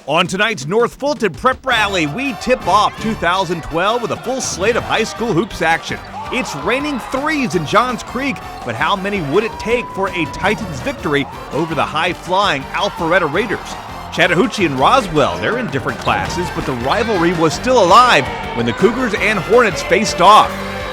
On tonight's North Fulton Prep Rally, we tip off 2012 with a full slate of high school hoops action. It's raining threes in Johns Creek, but how many would it take for a Titans victory over the high-flying Alpharetta Raiders? Chattahoochee and Roswell, they're in different classes, but the rivalry was still alive when the Cougars and Hornets faced off.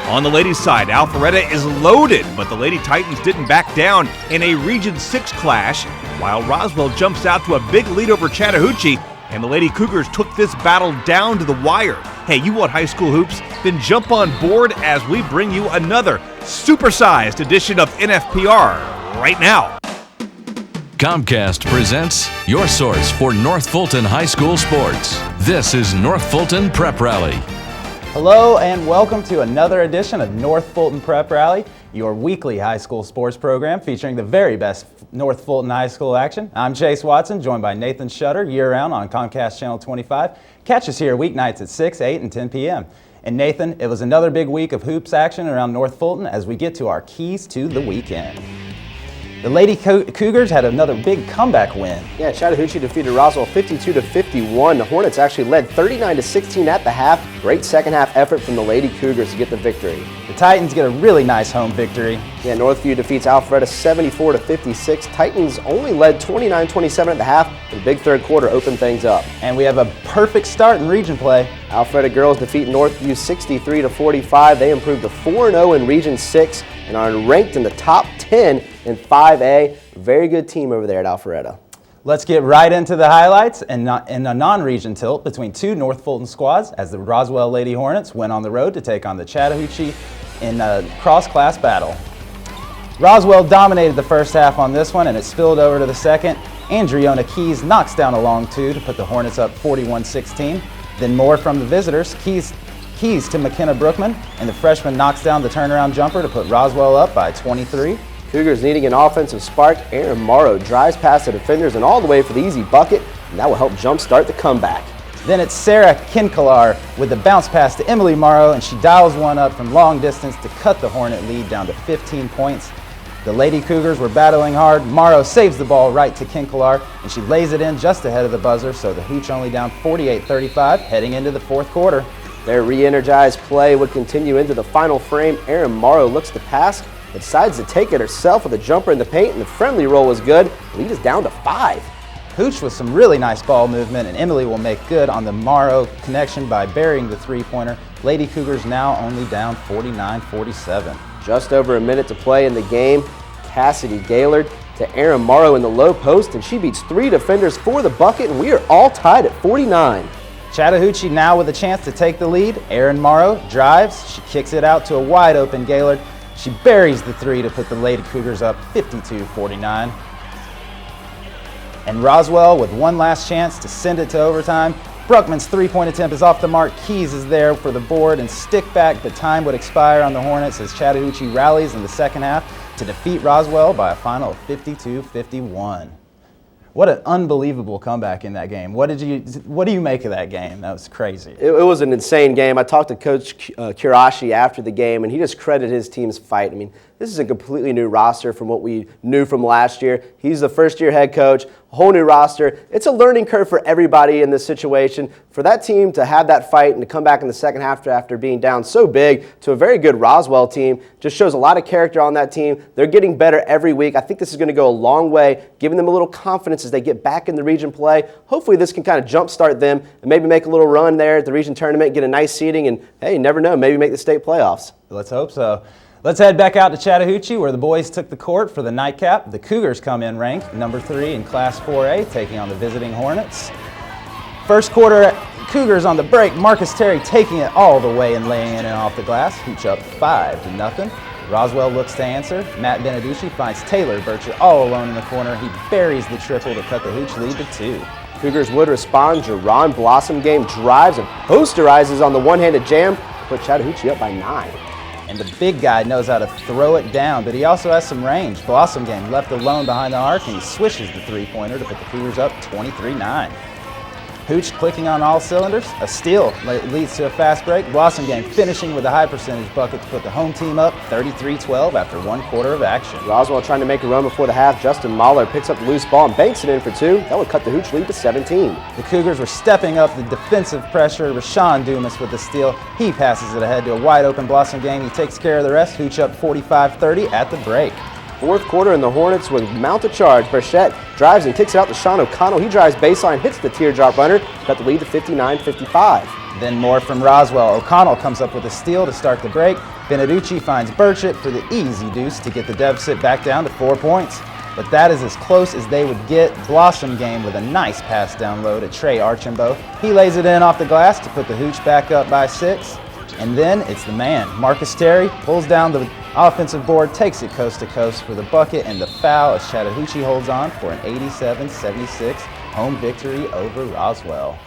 On the ladies' side, Alpharetta is loaded, but the Lady Titans didn't back down in a Region 6 clash, while Roswell jumps out to a big lead over Chattahoochee, and the Lady Cougars took this battle down to the wire. Hey, you want high school hoops? Then jump on board as we bring you another supersized edition of NFPR right now. Comcast presents your source for North Fulton High School sports. This is North Fulton Prep Rally. Hello and welcome to another edition of North Fulton Prep Rally, your weekly high school sports program featuring the very best North Fulton high school action. I'm Chase Watson, joined by Nathan Shutter year-round on Comcast Channel 25. Catch us here weeknights at 6, 8, and 10 p.m. And Nathan, it was another big week of hoops action around North Fulton as we get to our keys to the weekend. The Lady Cougars had another big comeback win. Yeah, Chattahoochee defeated Roswell 52-51. The Hornets actually led 39-16 at the half. Great second half effort from the Lady Cougars to get the victory. The Titans get a really nice home victory. Yeah, Northview defeats Alpharetta 74-56. Titans only led 29-27 at the half, but the big third quarter opened things up. And we have a perfect start in region play. Alpharetta girls defeat Northview 63-45. They improved to 4-0 in Region 6 and are ranked in the top 10 in 5A. Very good team over there at Alpharetta. Let's get right into the highlights and in a non-region tilt between two North Fulton squads as the Roswell Lady Hornets went on the road to take on the Chattahoochee in a cross-class battle. Roswell dominated the first half on this one and it spilled over to the second. Andriona Keys knocks down a long two to put the Hornets up 41-16. Then more from the visitors. Keys to McKenna Brookman, and the freshman knocks down the turnaround jumper to put Roswell up by 23. Cougars needing an offensive spark. Aaron Morrow drives past the defenders and all the way for the easy bucket, and that will help jumpstart the comeback. Then it's Sarah Kinkelar with the bounce pass to Emily Morrow, and she dials one up from long distance to cut the Hornet lead down to 15 points. The Lady Cougars were battling hard. Morrow saves the ball right to Kinkelar, and she lays it in just ahead of the buzzer, so the Hooch only down 48-35 heading into the fourth quarter. Their re-energized play would continue into the final frame. Aaron Morrow looks to pass, but decides to take it herself with a jumper in the paint, and the friendly roll was good. The lead is down to 5. Hooch with some really nice ball movement, and Emily will make good on the Morrow connection by burying the three-pointer. Lady Cougars now only down 49-47. Just over a minute to play in the game. Cassidy Gaylord to Aaron Morrow in the low post, and she beats 3 defenders for the bucket, and we are all tied at 49. Chattahoochee now with a chance to take the lead. Aaron Morrow drives. She kicks it out to a wide-open Gaylord. She buries the three to put the Lady Cougars up 52-49. And Roswell with one last chance to send it to overtime. Bruckman's three-point attempt is off the mark. Keys is there for the board and stick back, but time would expire on the Hornets as Chattahoochee rallies in the second half to defeat Roswell by a final of 52-51. What an unbelievable comeback in that game. What do you make of that game? That was crazy. It was an insane game. I talked to Coach Kirashi after the game, and he just credited his team's fight. I mean, this is a completely new roster from what we knew from last year. He's the first-year head coach, a whole new roster. It's a learning curve for everybody in this situation. For that team to have that fight and to come back in the second half after being down so big to a very good Roswell team just shows a lot of character on that team. They're getting better every week. I think this is going to go a long way, giving them a little confidence as they get back in the region play. Hopefully this can kind of jumpstart them and maybe make a little run there at the region tournament, get a nice seeding, and hey, you never know, maybe make the state playoffs. Let's hope so. Let's head back out to Chattahoochee where the boys took the court for the nightcap. The Cougars come in ranked number 3 in Class 4A, taking on the visiting Hornets. First quarter, Cougars on the break. Marcus Terry taking it all the way and laying it in off the glass. Hooch up 5-0. Roswell looks to answer. Matt Beneducci finds Taylor Birchett all alone in the corner. He buries the triple to cut the Hooch lead to 2. Cougars would respond. Jerron Blossomgame drives and posterizes on the one-handed jam to put Chattahoochee up by 9. And the big guy knows how to throw it down, but he also has some range. Blossomgame left alone behind the arc, and he swishes the three-pointer to put the Cougars up 23-9. Hooch clicking on all cylinders. A steal leads to a fast break. Blossom Gang finishing with a high percentage bucket to put the home team up 33-12 after 1 quarter of action. Roswell trying to make a run before the half. Justin Mahler picks up the loose ball and banks it in for 2. That would cut the Hooch lead to 17. The Cougars were stepping up the defensive pressure. Rashawn Dumas with the steal. He passes it ahead to a wide open Blossom Gang. He takes care of the rest. Hooch up 45-30 at the break. 4th quarter, and the Hornets would mount a charge. Burchett drives and kicks it out to Sean O'Connell. He drives baseline, hits the teardrop runner, got the lead to 59-55. Then more from Roswell. O'Connell comes up with a steal to start the break. Beneducci finds Burchett for the easy deuce to get the deficit back down to 4 points. But that is as close as they would get. Blossom Game with a nice pass down low to Trey Archambault. He lays it in off the glass to put the Hooch back up by 6. And then it's the man. Marcus Terry pulls down the offensive board, takes it coast to coast for the bucket and the foul as Chattahoochee holds on for an 87-76 home victory over Roswell.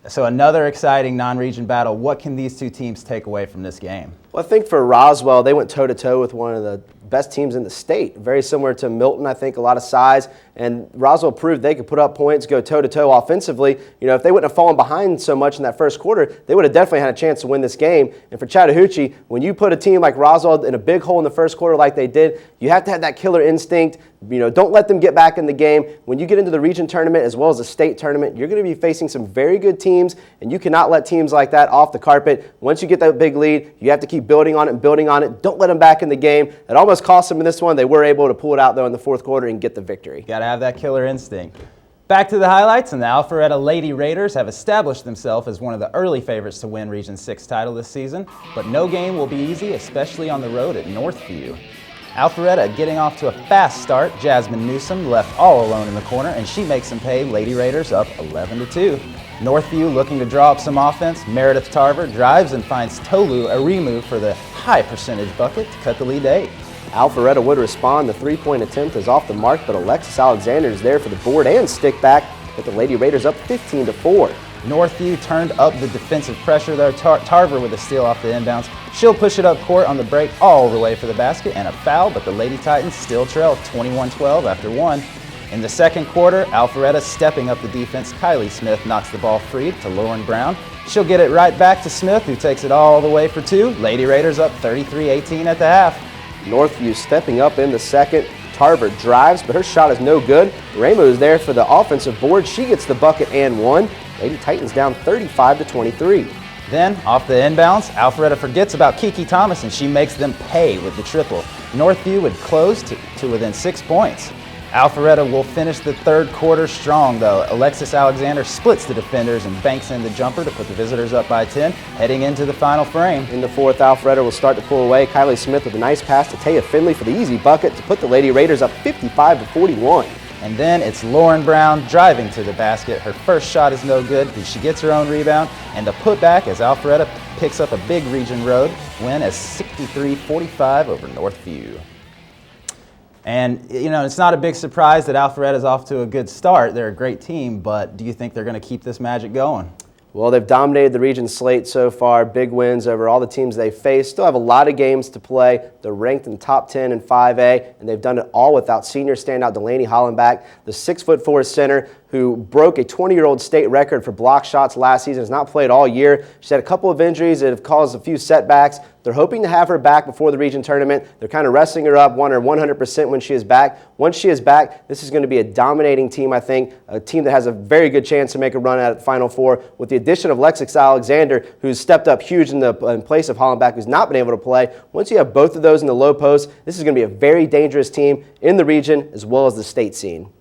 So another exciting non-region battle. What can these two teams take away from this game? Well, I think for Roswell, they went toe-to-toe with one of the best teams in the state. Very similar to Milton, I think, a lot of size. And Roswell proved they could put up points, go toe-to-toe offensively. You know, if they wouldn't have fallen behind so much in that first quarter, they would have definitely had a chance to win this game. And for Chattahoochee, when you put a team like Roswell in a big hole in the first quarter like they did, you have to have that killer instinct. You know, don't let them get back in the game. When you get into the region tournament as well as the state tournament, you're going to be facing some very good teams, and you cannot let teams like that off the carpet. Once you get that big lead, you have to keep building on it and building on it. Don't let them back in the game. It almost cost them in this one. They were able to pull it out, though, in the 4th quarter and get the victory. Got to have that killer instinct. Back to the highlights, and the Alpharetta Lady Raiders have established themselves as one of the early favorites to win Region 6 title this season, but no game will be easy, especially on the road at Northview. Alpharetta getting off to a fast start. Jasmine Newsom left all alone in the corner, and she makes them pay. Lady Raiders up 11-2. Northview looking to draw up some offense. Meredith Tarver drives and finds Tolu Arimu for the high percentage bucket to cut the lead to 8. Alpharetta would respond. The 3-point attempt is off the mark, but Alexis Alexander is there for the board and stick back. Get the Lady Raiders up 15-4. Northview turned up the defensive pressure there. Tarver with a steal off the inbounds. She'll push it up court on the break all the way for the basket and a foul, but the Lady Titans still trail 21-12 after 1. In the second quarter, Alpharetta stepping up the defense. Kylie Smith knocks the ball free to Lauren Brown. She'll get it right back to Smith, who takes it all the way for 2. Lady Raiders up 33-18 at the half. Northview stepping up in the second. Tarver drives, but her shot is no good. Ramo is there for the offensive board. She gets the bucket and 1. Lady Titans down 35-23. Then, off the inbounds, Alpharetta forgets about Kiki Thomas, and she makes them pay with the triple. Northview would close to within 6 points. Alpharetta will finish the third quarter strong, though. Alexis Alexander splits the defenders and banks in the jumper to put the visitors up by 10, heading into the final frame. In the fourth, Alpharetta will start to pull away. Kylie Smith with a nice pass to Taya Finley for the easy bucket to put the Lady Raiders up 55-41. And then it's Lauren Brown driving to the basket. Her first shot is no good, but she gets her own rebound. And the putback as Alpharetta picks up a big region road win as 63-45 over Northview. And, you know, it's not a big surprise that Alpharetta's off to a good start. They're a great team, but do you think they're going to keep this magic going? Well, they've dominated the region slate so far. Big wins over all the teams they faced. Still have a lot of games to play. They're ranked in the top 10 in 5A, and they've done it all without senior standout Delaney Hollenbach, the 6'4" center who broke a 20-year-old state record for block shots last season, has not played all year. She's had a couple of injuries that have caused a few setbacks. They're hoping to have her back before the region tournament. They're kind of resting her up, want her 100% when she is back. Once she is back, this is going to be a dominating team, I think, a team that has a very good chance to make a run at the Final Four with the addition of Alexis Alexander, who's stepped up huge in place of Hollenbach, who's not been able to play. Once you have both of those in the low post, this is going to be a very dangerous team in the region as well as the state scene.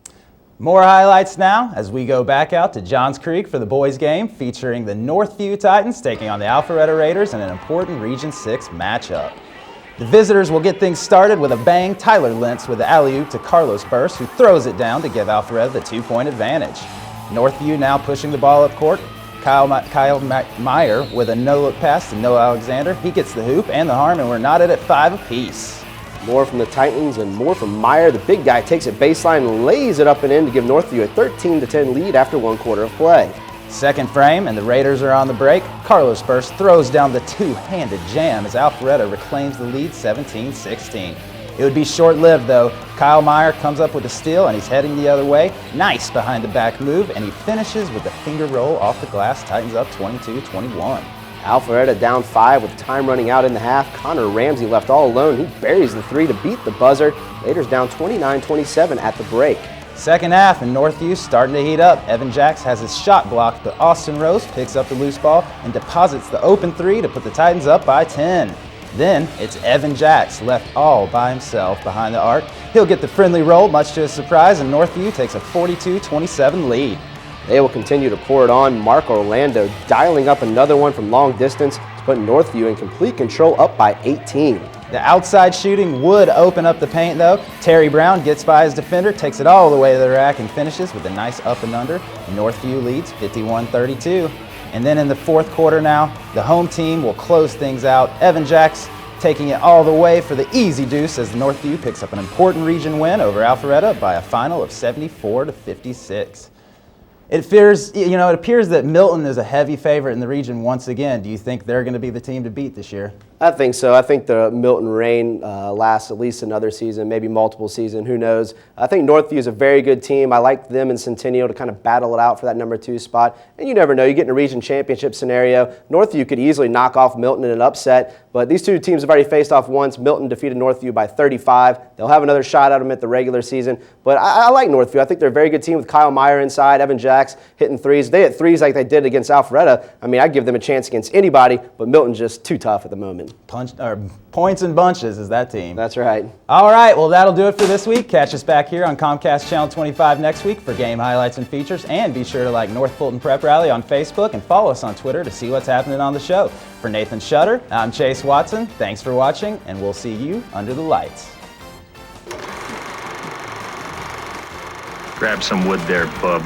More highlights now as we go back out to Johns Creek for the boys game featuring the Northview Titans taking on the Alpharetta Raiders in an important Region 6 matchup. The visitors will get things started with a bang. Tyler Lentz with the alley-oop to Carlos Burst, who throws it down to give Alpharetta the 2-point advantage. Northview now pushing the ball up court. Kyle Meyer with a no-look pass to Noah Alexander. He gets the hoop and the harm, and we're knotted at 5 apiece. More from the Titans and more from Meyer. The big guy takes it baseline and lays it up and in to give Northview a 13-10 lead after 1 quarter of play. Second frame, and the Raiders are on the break. Carlos Burst throws down the two-handed jam as Alpharetta reclaims the lead 17-16. It would be short-lived, though. Kyle Meyer comes up with a steal, and he's heading the other way. Nice behind-the-back move, and he finishes with a finger roll off the glass. Titans up 22-21. Alpharetta down 5 with time running out in the half. Connor Ramsey left all alone. He buries the 3 to beat the buzzer. Raiders down 29-27 at the break. Second half, and Northview starting to heat up. Evan Jacks has his shot blocked, but Austin Rose picks up the loose ball and deposits the open 3 to put the Titans up by 10. Then it's Evan Jacks left all by himself behind the arc. He'll get the friendly roll, much to his surprise, and Northview takes a 42-27 lead. They will continue to pour it on. Mark Orlando dialing up another one from long distance to put Northview in complete control, up by 18. The outside shooting would open up the paint, though. Terry Brown gets by his defender, takes it all the way to the rack, and finishes with a nice up and under. Northview leads 51-32. And then in the fourth quarter now, the home team will close things out. Evan Jacks taking it all the way for the easy deuce as Northview picks up an important region win over Alpharetta by a final of 74-56. It appears that Milton is a heavy favorite in the region once again. Do you think they're going to be the team to beat this year? I think so. I think the Milton reign lasts at least another season, maybe multiple seasons, who knows. I think Northview is a very good team. I like them and Centennial to kind of battle it out for that number 2 spot. And you never know, you get in a region championship scenario. Northview could easily knock off Milton in an upset, but these two teams have already faced off once. Milton defeated Northview by 35. They'll have another shot at them at the regular season. But I like Northview. I think they're a very good team with Kyle Meyer inside, Evan Jacks hitting threes. They hit threes like they did against Alpharetta. I mean, I'd give them a chance against anybody, but Milton's just too tough at the moment. Points and bunches is that team. That's right. All right, well, that'll do it for this week. Catch us back here on Comcast Channel 25 next week for game highlights and features. And be sure to like North Fulton Prep Rally on Facebook and follow us on Twitter to see what's happening on the show. For Nathan Shutter, I'm Chase Watson. Thanks for watching, and we'll see you under the lights. Grab some wood there, bub.